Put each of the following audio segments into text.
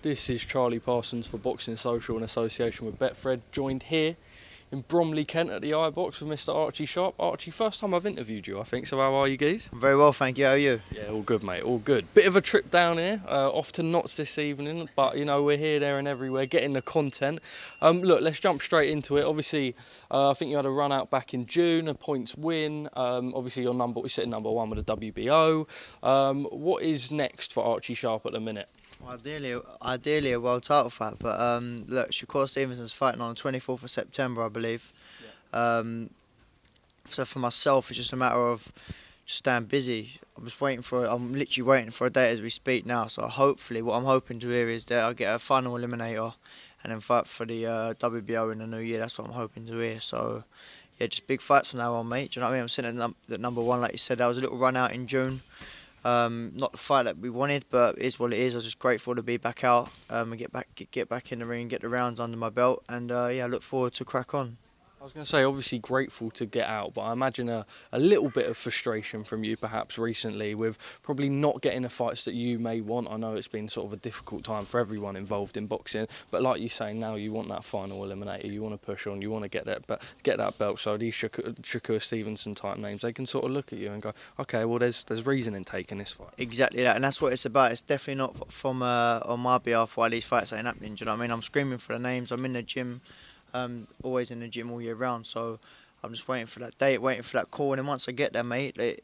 This is Charlie Parsons for Boxing Social in association with Betfred, joined here in Bromley, Kent at the iBox with Mr. Archie Sharp. Archie, first time I've interviewed you, I think, so how are you guys? I'm very well, thank you. How are you? Yeah, all good, mate, all good. Bit of a trip down here, off to Notts this evening, but, you know, we're here, there and everywhere, getting the content. Look, let's jump straight into it. Obviously, I think you had a run out back in June, a points win. Obviously, you're sitting number one with the WBO. What is next for Archie Sharp at the minute? Ideally a world title fight, but look, SHAKUR Stevenson's fighting on the 24th of September, I believe. Yeah. So for myself, it's just a matter of just staying busy. I'm literally waiting for a date as we speak now. So hopefully, what I'm hoping to hear is that I get a final eliminator and then fight for the WBO in the new year. That's what I'm hoping to hear. So yeah, just big fights from now on, mate. Do you know what I mean? I'm sitting at number one, like you said. That was a little run out in June. Not the fight that we wanted, but it is what it is. I was just grateful to be back out and get back in the ring, get the rounds under my belt, and yeah, I look forward to crack on. I was going to say, obviously grateful to get out, but I imagine a little bit of frustration from you perhaps recently with probably not getting the fights that you may want. I know it's been sort of a difficult time for everyone involved in boxing, but like you say, now you want that final eliminator, you want to push on, you want to get that belt. So these SHAKUR Stevenson type names, they can sort of look at you and go, okay, well there's reason in taking this fight. Exactly that, and that's what it's about. It's definitely not from on my behalf why these fights ain't happening. Do you know what I mean? I'm screaming for the names. I'm in the gym. Always in the gym all year round, so I'm just waiting for that date, waiting for that call, and then once I get there, mate,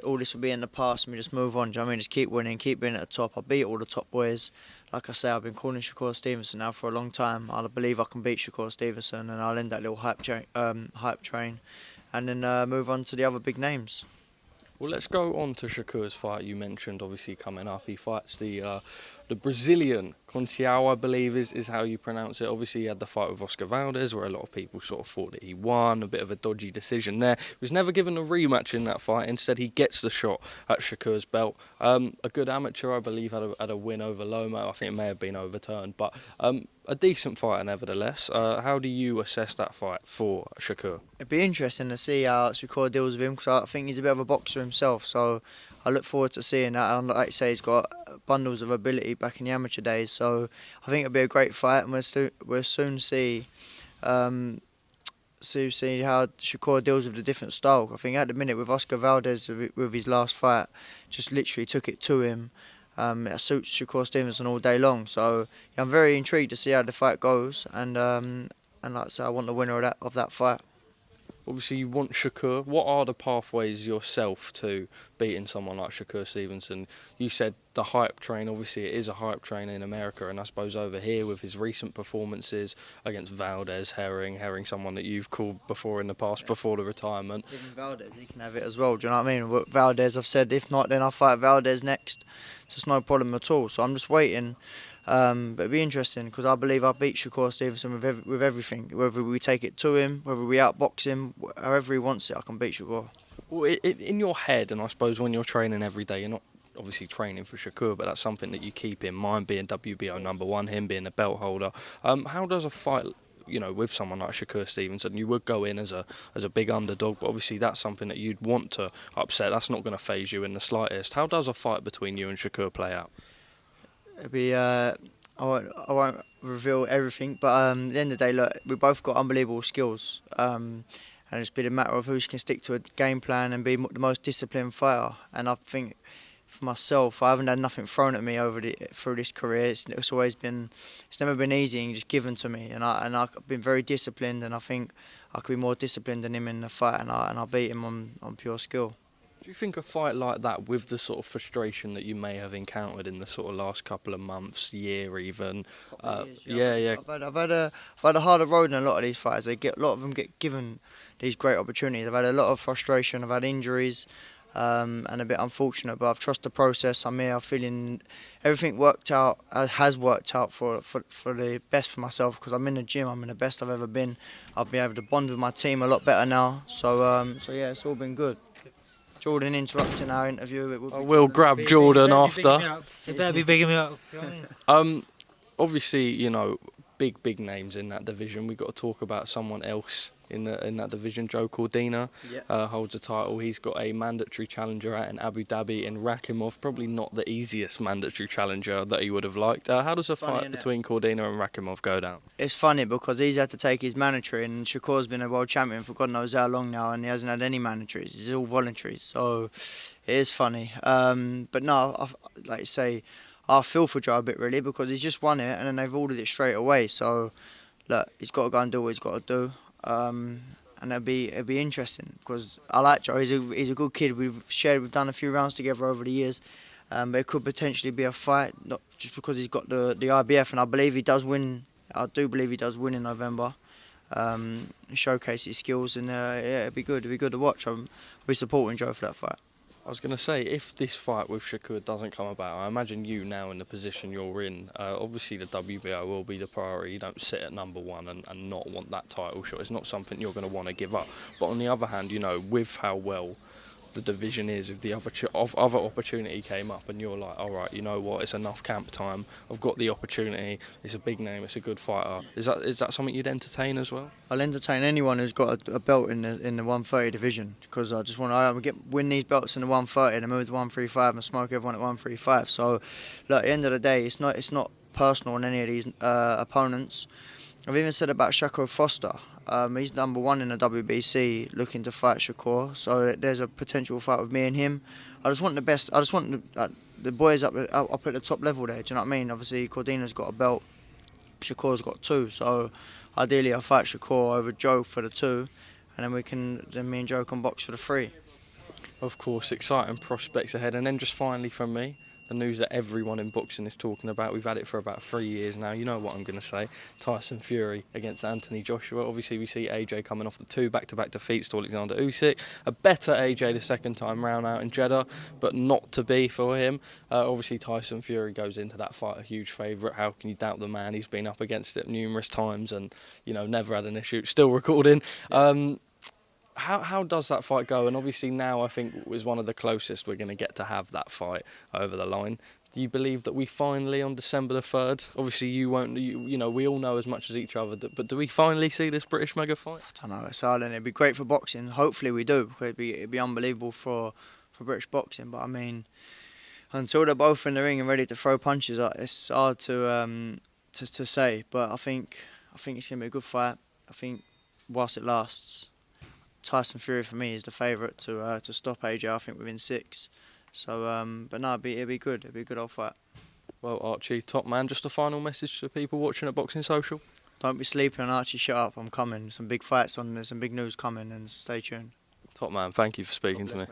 all this will be in the past and we just move on. Do you know what I mean? Just keep winning, keep being at the top. I beat all the top boys. Like I say, I've been calling SHAKUR Stevenson now for a long time. I believe I can beat SHAKUR Stevenson, and I'll end that little hype train and then move on to the other big names. Well, let's go on to SHAKUR's fight. You mentioned obviously coming up. He fights the Brazilian Conceição, I believe is how you pronounce it. Obviously, he had the fight with Oscar Valdez, where a lot of people sort of thought that he won. A bit of a dodgy decision there. He was never given a rematch in that fight. Instead, he gets the shot at SHAKUR's belt. A good amateur, I believe, had a win over Lomo. I think it may have been overturned, but a decent fighter nevertheless. How do you assess that fight for SHAKUR? It'd be interesting to see how SHAKUR deals with him, because I think he's a bit of a boxer himself, so I look forward to seeing that. And like you say, he's got bundles of ability back in the amateur days, so I think it'll be a great fight, and we'll soon see how SHAKUR deals with the different style. I think at the minute with Oscar Valdez, with his last fight, just literally took it to him. It suits SHAKUR Stevenson all day long, so yeah, I'm very intrigued to see how the fight goes, and like I say, I want the winner of that fight. Obviously, you want SHAKUR. What are the pathways yourself to beating someone like SHAKUR Stevenson? You said the hype train. Obviously, it is a hype train in America, and I suppose over here with his recent performances against Valdez, Herring, someone that you've called before in the past, before the retirement. Even Valdez, he can have it as well. Do you know what I mean? With Valdez, I've said if not, then I'll fight Valdez next. So it's no problem at all. So I'm just waiting. But it'll be interesting, because I believe I beat SHAKUR Stevenson with everything. Whether we take it to him, whether we outbox him, however he wants it, I can beat SHAKUR. Well, in your head, and I suppose when you're training every day, you're not obviously training for SHAKUR, but that's something that you keep in mind, being WBO number one, him being a belt holder. How does a fight, you know, with someone like SHAKUR Stevenson, you would go in as a big underdog, but obviously that's something that you'd want to upset. That's not going to faze you in the slightest. How does a fight between you and SHAKUR play out? It'll be, I won't reveal everything, but at the end of the day, look, we both got unbelievable skills, and it's been a matter of who can stick to a game plan and be the most disciplined fighter. And I think for myself, I haven't had nothing thrown at me through this career. It's never been easy and just given to me, and I've been very disciplined, and I think I could be more disciplined than him in the fight, and I beat him on pure skill. Do you think a fight like that, with the sort of frustration that you may have encountered in the sort of last couple of months, year even? Yeah. I've had a harder road than a lot of these fighters. A lot of them get given these great opportunities. I've had a lot of frustration. I've had injuries, and a bit unfortunate. But I've trusted the process. I'm here. I'm feeling everything has worked out for the best for myself, because I'm in the gym. I'm in the best I've ever been. I've been able to bond with my team a lot better now. So yeah, it's all been good. Jordan interrupting our interview. We'll grab Jordan after. He better be bigging me up. You know what I mean? Obviously, you know, big names in that division. We've got to talk about someone else in that division. Joe Cordina Yeah. holds a title. He's got a mandatory challenger out in Abu Dhabi in Rakimov. Probably not the easiest mandatory challenger that he would have liked. How does a Funny, fight innit? between Cordina and Rakimov go down? It's funny because he's had to take his mandatory, and Shakur's been a world champion for God knows how long now, and he hasn't had any mandatories. It's all voluntaries, so it is funny. But no, like you say, I feel for Joe a bit really because he's just won it, and then they've ordered it straight away. So look, he's got to go and do what he's got to do, and it'll be interesting because I like Joe. He's a good kid. We've done a few rounds together over the years. But it could potentially be a fight, not just because he's got the IBF, and I believe he does win. I do believe he does win in November. Showcase his skills, and yeah, it'd be good. It'd be good to watch. I'll be supporting Joe for that fight. I was going to say, if this fight with Shakur doesn't come about, I imagine you now in the position you're in, obviously the WBO will be the priority. You don't sit at number one and not want that title shot. It's not something you're going to want to give up. But on the other hand, you know, with how well the division is, if the other opportunity came up and you're like, all right, you know what, it's enough camp time, I've got the opportunity, it's a big name, it's a good fighter, is that something you'd entertain as well? I'll entertain anyone who's got a belt in the 130 division, because I just want to win these belts in the 130 and move to 135 and smoke everyone at 135. So look, at the end of the day, it's not personal on any of these opponents. I've even said about Shakur Foster. He's number one in the WBC, looking to fight Shakur. So there's a potential fight with me and him. I just want the best. I just want the boys up at the top level there. Do you know what I mean? Obviously, Cordina's got a belt. Shakur's got two. So ideally, I'll fight Shakur over Joe for the two, and then me and Joe can box for the three. Of course, exciting prospects ahead. And then just finally from me, the news that everyone in boxing is talking about. We've had it for about 3 years now. You know what I'm going to say. Tyson Fury against Anthony Joshua. Obviously, we see AJ coming off the two back-to-back defeats to Alexander Usyk. A better AJ the second time round out in Jeddah, but not to be for him. Obviously, Tyson Fury goes into that fight a huge favourite. How can you doubt the man? He's been up against it numerous times and, you know, never had an issue. Still recording. How does that fight go? And obviously now I think is one of the closest we're going to get to have that fight over the line. Do you believe that we finally, on December the 3rd, obviously you won't, you know, we all know as much as each other, but do we finally see this British mega fight? I don't know, it's hard, and it'd be great for boxing. Hopefully we do, because it'd be unbelievable for British boxing. But I mean, until they're both in the ring and ready to throw punches, it's hard to say. But I think it's gonna be a good fight. I think whilst it lasts, Tyson Fury for me is the favourite to stop AJ. I think within 6. So, but no, it'd be good. It'd be a good old fight. Well, Archie, top man. Just a final message to people watching at Boxing Social. Don't be sleeping on Archie Sharp. I'm coming. Some big fights on. There's some big news coming, and stay tuned. Top man. Thank you for speaking to me.